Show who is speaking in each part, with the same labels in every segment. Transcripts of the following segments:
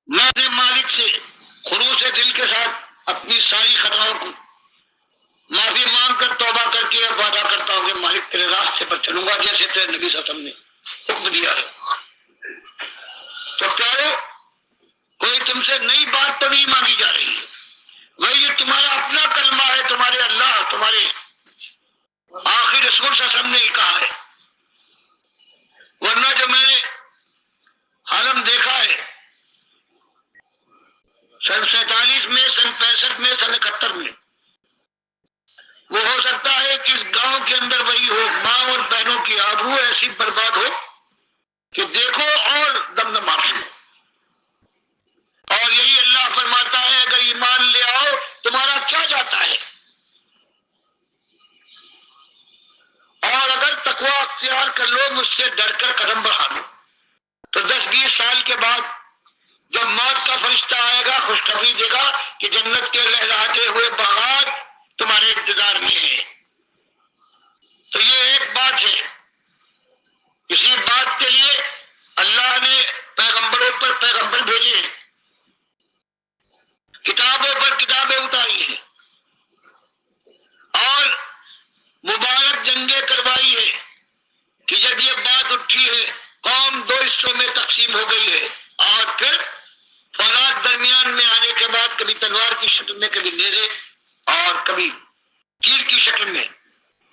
Speaker 1: میں اپنے مالک سے خلوص دل کے ساتھ اپنی ساری خطاؤں کو معافی مانگ کر توبہ کر کے وعدہ کرتا ہوں کہ مالک تیرے راستے پر چلوں گا جیسے تیرے نبی صلی اللہ علیہ وسلم نے حکم دیا ہے۔ تو پیارو، کوئی تم سے نئی بات تو نہیں مانگی جا رہی ہے، وہی یہ تمہارا اپنا کلمہ ہے، تمہارے اللہ، تمہارے آخر رسول صلی اللہ علیہ وسلم نے ہی کہا ہے۔ ورنہ جو میں نے عالم دیکھا ہے سن 47 میں، سن 65 میں، سن 71 میں، وہ ہو سکتا ہے کہ اس گاؤں کے اندر وہی ہو، ماں اور بہنوں کی آبرو ایسی برباد ہو کہ دیکھو اور دم نہ مار لو۔ اور یہی اللہ فرماتا ہے اگر ایمان لے آؤ تمہارا کیا جاتا ہے، اور اگر تقوی اختیار کر لو، مجھ سے ڈر کر قدم بڑھا لو، تو 10-20 سال کے بعد جب موت کا فرشتہ آئے گا خوشخبری دے گا کہ جنت کے لہلاتے ہوئے باغات تمہارے انتظار میں ہیں۔ تو یہ ایک بات ہے، اسی بات کے لیے اللہ نے پیغمبروں پر پیغمبر بھیجے ہیں، کتابوں پر کتابیں اتاری ہیں، اور مبارک جنگیں کروائی ہے کہ جب یہ بات اٹھی ہے قوم 2 حصوں میں تقسیم ہو گئی ہے، اور پھر فولاد درمیان میں آنے کے بعد کبھی تلوار کی شکل میں، کبھی نیزے اور کبھی تیر کی شکل میں،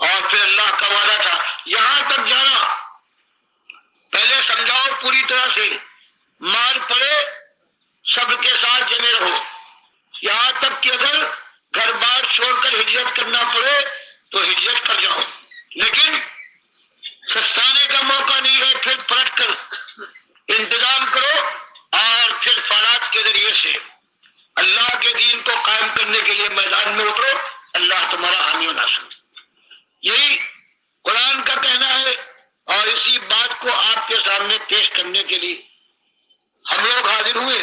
Speaker 1: اور پھر اللہ کا وعدہ تھا یہاں تک جانا، پہلے سمجھاؤ پوری طرح سے، مار پڑے سب کے ساتھ جمے رہو، یہاں تک کہ اگر گھر بار چھوڑ کر ہجرت کرنا پڑے تو ہجرت کر جاؤ، لیکن سستانے کا موقع نہیں ہے، پھر پلٹ کر انتظام کرو اور پھر فالات کے ذریعے سے اللہ کے دین کو قائم کرنے کے لیے میدان میں اترو، اللہ تمہارا حامی و ناصر۔ یہی قرآن کا کہنا ہے، اور اسی بات کو آپ کے سامنے پیش کرنے کے لیے ہم لوگ حاضر ہوئے۔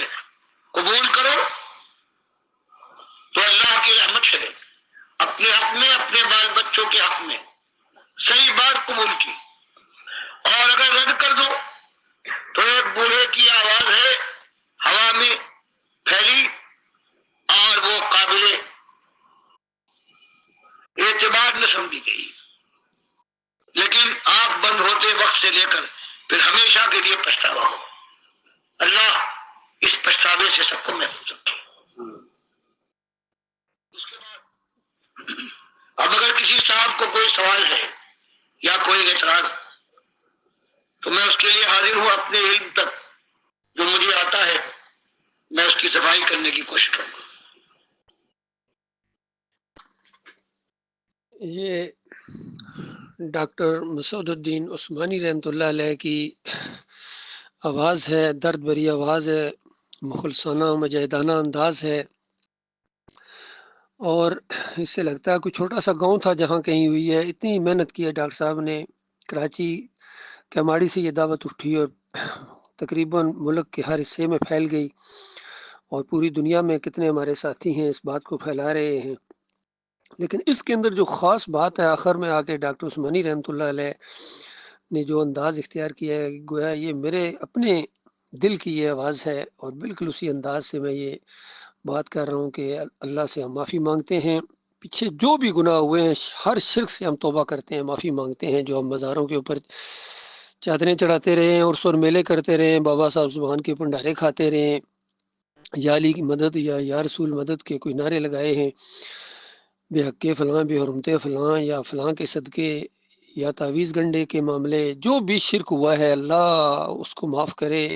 Speaker 1: قبول کرو تو اللہ کی رحمت ہے، اپنے حق میں، اپنے بال بچوں کے حق میں صحیح بات قبول کی، اور اگر رد کر دو تو ایک بوڑھے کی آواز ہے ہوا میں پھیلی، اور وہ قابل اعتبار نہ سمجھی گئی، لیکن آنکھ بند ہوتے وقت سے لے کر پھر ہمیشہ کے لیے پچھتاوا ہو۔ اللہ اس پچھتاوے سے سب کو محفوظ رکھے۔ اس کے بعد اب اگر کسی صاحب کو کوئی سوال ہے یا کوئی اعتراض تو میں اس کے لیے حاضر ہوں، اپنے علم تک جو مجھے آتا ہے میں اس کی صفائی کرنے کی کوشش کروں گا۔
Speaker 2: یہ ڈاکٹر مسعود الدین عثمانی رحمۃ اللہ علیہ کی آواز ہے، درد بھری آواز ہے، مخلصانہ مجاہدانہ انداز ہے، اور اس سے لگتا ہے کوئی چھوٹا سا گاؤں تھا جہاں کہیں ہوئی ہے۔ اتنی محنت کی ہے ڈاکٹر صاحب نے، کراچی کیماڑی سے یہ دعوت اٹھی اور تقریباً ملک کے ہر حصے میں پھیل گئی، اور پوری دنیا میں کتنے ہمارے ساتھی ہیں اس بات کو پھیلا رہے ہیں۔ لیکن اس کے اندر جو خاص بات ہے، آخر میں آ کے ڈاکٹر عثمانی رحمۃ اللہ علیہ نے جو انداز اختیار کیا ہے، گویا یہ میرے اپنے دل کی یہ آواز ہے، اور بالکل اسی انداز سے میں یہ بات کر رہا ہوں کہ اللہ سے ہم معافی مانگتے ہیں، پیچھے جو بھی گناہ ہوئے ہیں ہر شرک سے ہم توبہ کرتے ہیں، معافی مانگتے ہیں، جو ہم مزاروں کے اوپر چادریں چڑھاتے رہے ہیں، عرس اور میلے کرتے رہے ہیں، بابا صاحب زبان کے بھنڈارے کھاتے رہے ہیں، یا علی کی مدد یا رسول مدد کے کوئی نعرے لگائے ہیں، بے حق فلاں، بے حرمت فلاں، یا فلاں کے صدقے، یا تعویذ گنڈے کے معاملے، جو بھی شرک ہوا ہے اللہ اس کو معاف کرے۔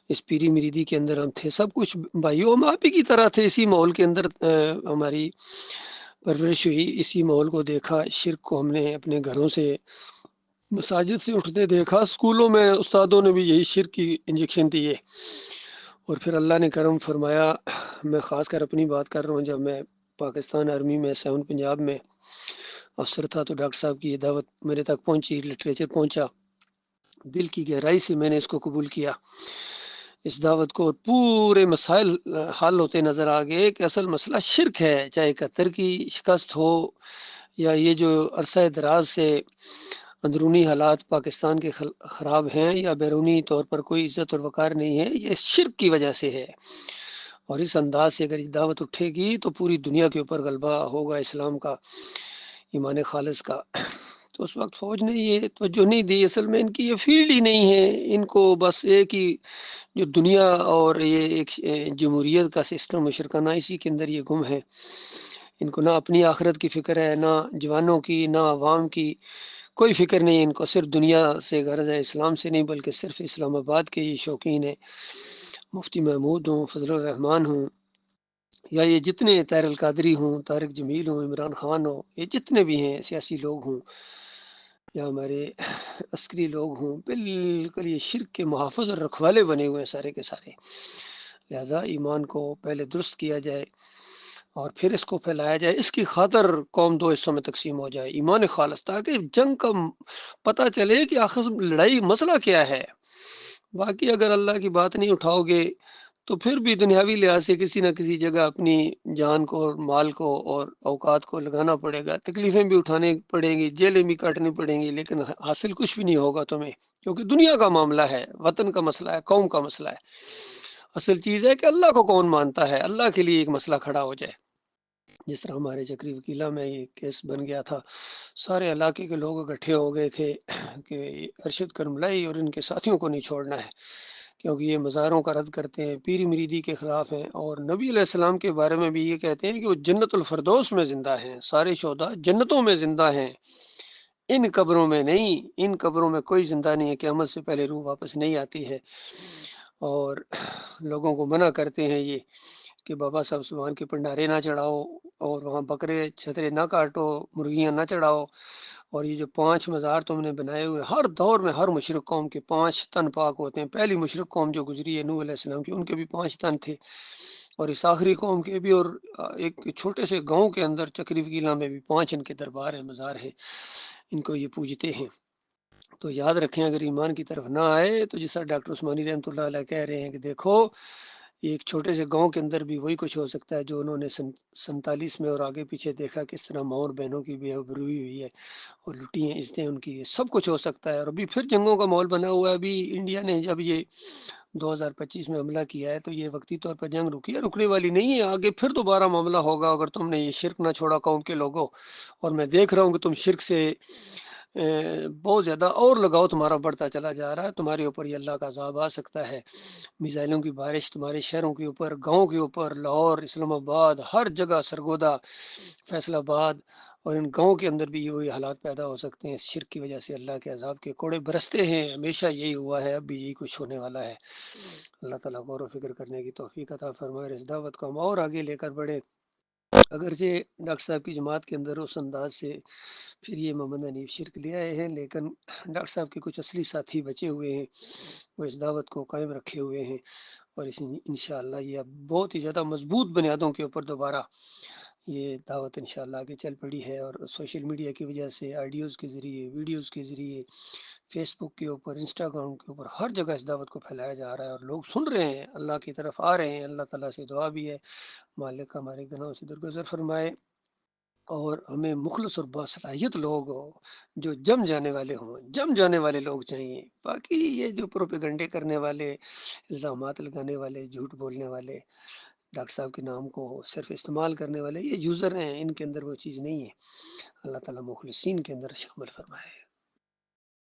Speaker 2: اس پیری مریدی کے اندر ہم تھے، سب کچھ بھائیوں ہم آپ ہی کی طرح تھے، اسی ماحول کے اندر ہماری پرورش ہوئی، اسی ماحول کو دیکھا، شرک کو ہم نے اپنے گھروں سے، مساجد سے اٹھتے دیکھا، اسکولوں میں استادوں نے بھی یہی شرک کی انجیکشن دیے، اور پھر اللہ نے کرم فرمایا۔ میں خاص کر اپنی بات کر رہا ہوں، جب میں پاکستان آرمی میں 7 پنجاب میں افسر تھا تو ڈاکٹر صاحب کی یہ دعوت میرے تک پہنچی، لٹریچر پہنچا، دل کی گہرائی سے میں نے اس کو قبول کیا، اس دعوت کو، اور پورے مسائل حل ہوتے نظر آ گئے کہ اصل مسئلہ شرک ہے، چاہے 71 کی شکست ہو یا یہ جو عرصہ دراز سے اندرونی حالات پاکستان کے خراب ہیں یا بیرونی طور پر کوئی عزت اور وقار نہیں ہے، یہ شرک کی وجہ سے ہے، اور اس انداز سے اگر یہ دعوت اٹھے گی تو پوری دنیا کے اوپر غلبہ ہوگا اسلام کا، ایمان خالص کا۔ تو اس وقت فوج نے یہ توجہ نہیں دی، اصل میں ان کی یہ فیلڈ ہی نہیں ہے، ان کو بس ایک ہی جو دنیا اور یہ ایک جمہوریت کا سسٹم مشرکانہ، اسی کے اندر یہ گم ہے۔ ان کو نہ اپنی آخرت کی فکر ہے، نہ جوانوں کی، نہ عوام کی، کوئی فکر نہیں ان کو، صرف دنیا سے غرض ہے، اسلام سے نہیں، بلکہ صرف اسلام آباد کے یہ شوقین ہیں۔ مفتی محمود ہوں، فضل الرحمان ہوں، یا یہ جتنے طاہر القادری ہوں، طارق جمیل ہوں، عمران خان ہوں، یہ جتنے بھی ہیں سیاسی لوگ ہوں یا ہمارے عسکری لوگ ہوں، بالکل یہ شرک کے محافظ اور رکھوالے بنے ہوئے ہیں سارے کے سارے۔ لہذا ایمان کو پہلے درست کیا جائے اور پھر اس کو پھیلایا جائے، اس کی خاطر قوم دو حصوں میں تقسیم ہو جائے، ایمان خالص، تاکہ جنگ کا پتہ چلے کہ آخر لڑائی مسئلہ کیا ہے۔ باقی اگر اللہ کی بات نہیں اٹھاؤ گے تو پھر بھی دنیاوی لحاظ سے کسی نہ کسی جگہ اپنی جان کو اور مال کو اور اوقات کو لگانا پڑے گا، تکلیفیں بھی اٹھانی پڑیں گی، جیلیں بھی کاٹنی پڑیں گی، لیکن حاصل کچھ بھی نہیں ہوگا تمہیں، کیونکہ دنیا کا معاملہ ہے، وطن کا مسئلہ ہے، قوم کا مسئلہ ہے۔ اصل چیز ہے کہ اللہ کو کون مانتا ہے، اللہ کے لیے ایک مسئلہ کھڑا ہو جائے۔ جس طرح ہمارے چکری وکیلا میں یہ کیس بن گیا تھا، سارے علاقے کے لوگ اکٹھے ہو گئے تھے کہ ارشد کرملائی اور ان کے ساتھیوں کو نہیں چھوڑنا ہے، کیونکہ یہ مزاروں کا رد کرتے ہیں، پیر مریدی کے خلاف ہیں، اور نبی علیہ السلام کے بارے میں بھی یہ کہتے ہیں کہ وہ جنت الفردوس میں زندہ ہیں، سارے شہداء جنتوں میں زندہ ہیں، ان قبروں میں نہیں، ان قبروں میں کوئی زندہ نہیں ہے، قیامت سے پہلے روح واپس نہیں آتی ہے۔ اور لوگوں کو منع کرتے ہیں یہ کہ بابا صاحب سبحان کے پنڈارے نہ چڑھاؤ، اور وہاں بکرے چھترے نہ کاٹو، مرغیاں نہ چڑھاؤ، اور یہ جو 5 مزار تم نے بنائے ہوئے، ہر دور میں ہر مشرک قوم کے 5 تن پاک ہوتے ہیں۔ پہلی مشرک قوم جو گزری ہے نوح علیہ السلام کی، ان کے بھی 5 تن تھے، اور اس آخری قوم کے بھی، اور ایک چھوٹے سے گاؤں کے اندر چکری وکیلا میں بھی 5 ان کے دربار ہیں، مزار ہیں، ان کو یہ پوجتے ہیں۔ تو یاد رکھیں اگر ایمان کی طرف نہ آئے تو جیسا ڈاکٹر عثمانی رحمۃ اللہ علیہ کہہ رہے ہیں کہ دیکھو ایک چھوٹے سے گاؤں کے اندر بھی وہی کچھ ہو سکتا ہے جو انہوں نے 47 میں اور آگے پیچھے دیکھا، کس طرح ماں اور بہنوں کی بے آبروئی ہوئی ہے اور لٹی ہیں عزتیں ان کی، سب کچھ ہو سکتا ہے۔ اور ابھی پھر جنگوں کا ماحول بنا ہوا ہے، ابھی انڈیا نے جب یہ 2025 میں حملہ کیا ہے تو یہ وقتی طور پر جنگ رکی ہے، رکنے والی نہیں ہے، آگے پھر دوبارہ معاملہ ہوگا اگر تم نے یہ شرک نہ چھوڑا قوم کے لوگوں۔ اور میں دیکھ رہا ہوں کہ تم شرک سے بہت زیادہ اور لگاؤ تمہارا بڑھتا چلا جا رہا ہے، تمہارے اوپر یہ اللہ کا عذاب آ سکتا ہے، میزائلوں کی بارش تمہارے شہروں کے اوپر، گاؤں کے اوپر، لاہور، اسلام آباد، ہر جگہ، سرگودا، فیصل آباد، اور ان گاؤں کے اندر بھی وہی حالات پیدا ہو سکتے ہیں۔ اس شرک کی وجہ سے اللہ کے عذاب کے کوڑے برستے ہیں، ہمیشہ یہی ہوا ہے، اب بھی یہی کچھ ہونے والا ہے۔ اللہ تعالیٰ غور و فکر کرنے کی توفیق عطا فرمائے، اس دعوت کو ہم اور آگے لے کر بڑھے۔ اگرچہ ڈاکٹر صاحب کی جماعت کے اندر اس انداز سے پھر یہ محمد حنیف شرک لے آئے ہیں، لیکن ڈاکٹر صاحب کے کچھ اصلی ساتھی بچے ہوئے ہیں، وہ اس دعوت کو قائم رکھے ہوئے ہیں، اور اس انشاءاللہ یہ اب بہت ہی زیادہ مضبوط بنیادوں کے اوپر دوبارہ یہ دعوت انشاءاللہ آگے چل پڑی ہے۔ اور سوشل میڈیا کی وجہ سے آڈیوز کے ذریعے، ویڈیوز کے ذریعے، فیس بک کے اوپر، انسٹاگرام کے اوپر، ہر جگہ اس دعوت کو پھیلایا جا رہا ہے، اور لوگ سن رہے ہیں، اللہ کی طرف آ رہے ہیں۔ اللہ تعالیٰ سے دعا بھی ہے مالک ہمارے گناہوں سے درگزر فرمائے، اور ہمیں مخلص اور باصلاحیت لوگ ہو جو جم جانے والے ہوں، جم جانے والے لوگ چاہیے۔ باقی یہ جو پروپیگنڈے کرنے والے، الزامات لگانے والے، جھوٹ بولنے والے، ڈاکٹر صاحب کے نام کو صرف استعمال کرنے والے، یہ یوزر ہیں، ان کے اندر وہ چیز نہیں ہے۔ اللہ تعالیٰ مخلصین کے اندر شامل فرمائے۔